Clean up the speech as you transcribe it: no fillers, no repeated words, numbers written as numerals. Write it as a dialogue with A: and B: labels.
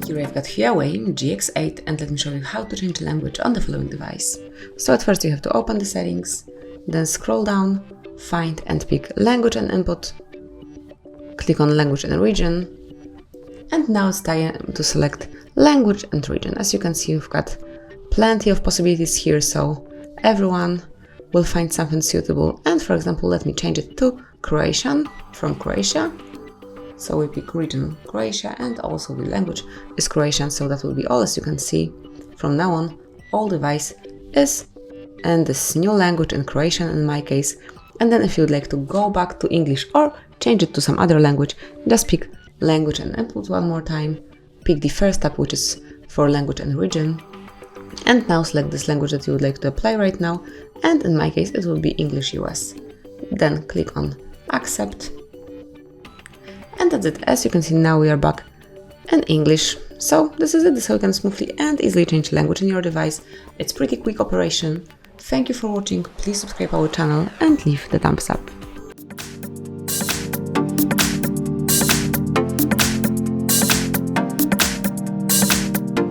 A: Here I've got Huawei GX8 and let me show you how to change the language on the following device. So at first you have to open the settings, then scroll down, find and pick language and input, click on language and region, and now it's time to select language and region. As you can see, we've got plenty of possibilities here, so everyone will find something suitable. And for example, let me change it to Croatian from Croatia. So we pick region Croatia and also the language is Croatian, so that will be all. As you can see, from now on, all device is in this new language in Croatian in my case. And then if you would like to go back to English or change it to some other language, just pick language and input one more time, pick the first tab which is for language and region, and now select this language that you would like to apply right now, and in my case it will be English US. Then click on accept, and that's it. As you can see, now we are back in English. So this is it. This is how you can smoothly and easily change language in your device. It's pretty quick operation. Thank you for watching, please subscribe our channel and leave the thumbs up.